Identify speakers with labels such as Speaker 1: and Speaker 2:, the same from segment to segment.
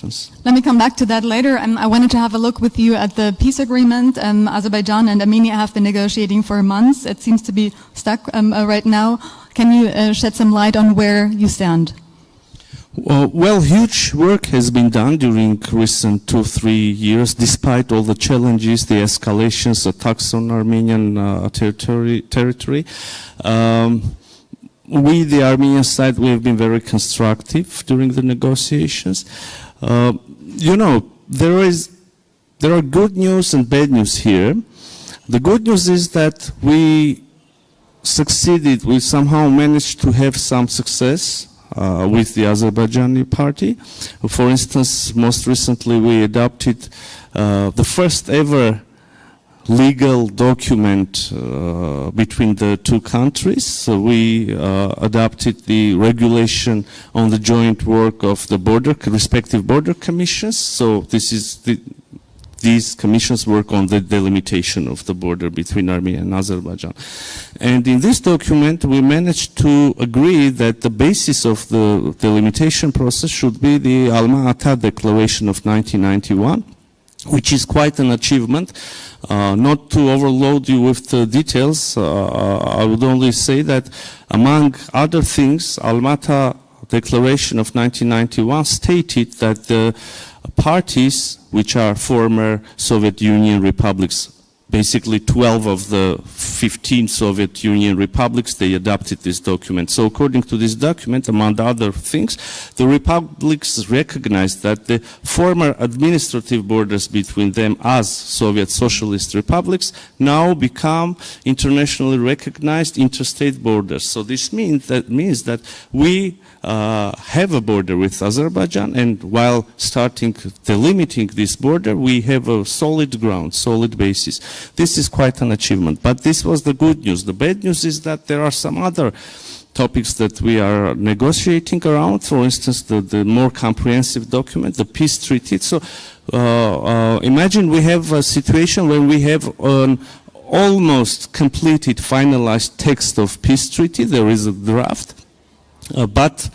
Speaker 1: Let me come back to that later. I wanted to have a look with you at the peace agreement. Azerbaijan and Armenia have been negotiating for months. It seems to be stuck right now. Can you shed some light on where you stand?
Speaker 2: Well, huge work has been done during recent 2-3 years, despite all the challenges, the escalations, attacks on Armenian territory. We, the Armenian side, we have been very constructive during the negotiations. There are good news and bad news here. The good news is that we succeeded, we somehow managed to have some success with the Azerbaijani party. For instance, most recently we adopted the first ever legal document between the two countries. So we adopted the regulation on the joint work of the respective border commissions. So these commissions work on the delimitation of the border between Armenia and Azerbaijan. And in this document, we managed to agree that the basis of the delimitation process should be the Alma-Ata Declaration of 1991, which is quite an achievement. Not to overload you with the details, I would only say that among other things, Alma-Ata Declaration of 1991 stated that the parties, which are former Soviet Union republics, basically 12 of the 15 Soviet Union republics, they adopted this document. So according to this document, among other things, the republics recognized that the former administrative borders between them as Soviet Socialist republics now become internationally recognized interstate borders. So this means that we have a border with Azerbaijan, and while starting delimiting this border, we have a solid ground, solid basis. This is quite an achievement, but this was the good news. The bad news is that there are some other topics that we are negotiating around. For instance, the more comprehensive document, the peace treaty. So imagine we have a situation where we have an almost completed, finalized text of peace treaty. There is a draft. But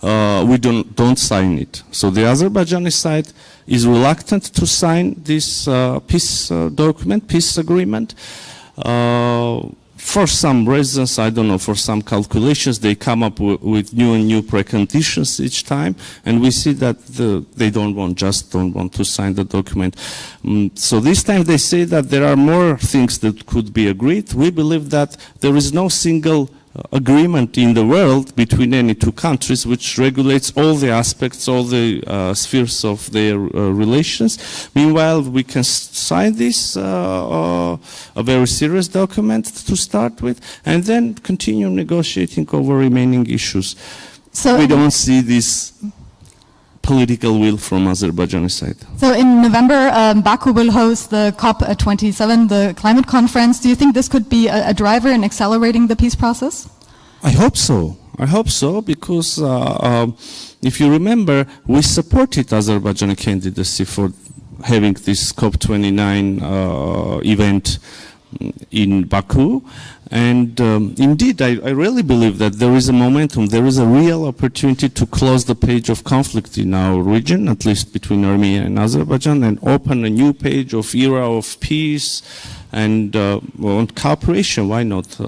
Speaker 2: we don't sign it. So the Azerbaijani side is reluctant to sign this peace document, peace agreement. For some reasons, I don't know, for some calculations, they come up with new and new preconditions each time, and we see that they don't want to sign the document. So this time they say that there are more things that could be agreed. We believe that there is no single agreement in the world between any two countries which regulates all the aspects, all the spheres of their relations. Meanwhile, we can sign this, a very serious document to start with, and then continue negotiating over remaining issues. So we don't see this political will from Azerbaijani side.
Speaker 1: So in November, Baku will host the COP27, the climate conference. Do you think this could be a driver in accelerating the peace process?
Speaker 2: I hope so. I hope so, because if you remember, we supported Azerbaijani candidacy for having this COP29 event in Baku. And indeed, I really believe that there is a momentum, there is a real opportunity to close the page of conflict in our region, at least between Armenia and Azerbaijan, and open a new page of era of peace and cooperation. Why not?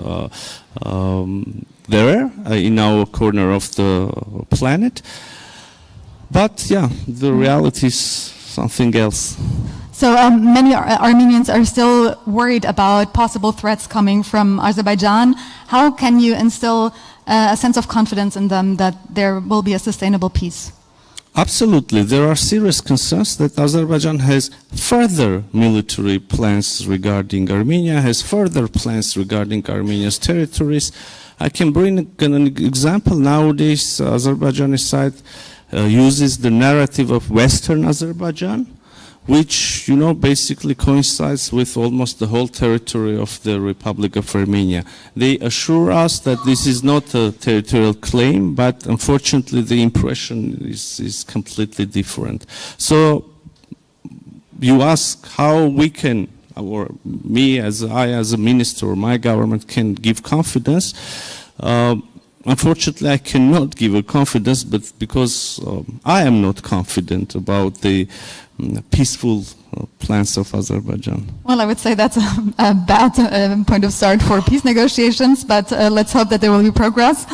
Speaker 2: There, in our corner of the planet. But yeah, the reality is something else.
Speaker 1: So many Armenians are still worried about possible threats coming from Azerbaijan. How can you instill a sense of confidence in them that there will be a sustainable peace?
Speaker 2: Absolutely. There are serious concerns that Azerbaijan has further military plans regarding Armenia, has further plans regarding Armenia's territories. I can bring an example. Nowadays, Azerbaijani side uses the narrative of Western Azerbaijan, which, basically coincides with almost the whole territory of the Republic of Armenia. They assure us that this is not a territorial claim, but unfortunately the impression is completely different. So you ask how we can, or me as a minister or my government can give confidence. unfortunately, I cannot give a confidence, but because I am not confident about the peaceful plans of Azerbaijan.
Speaker 1: Well, I would say that's a bad point of start for peace negotiations, but let's hope that there will be progress.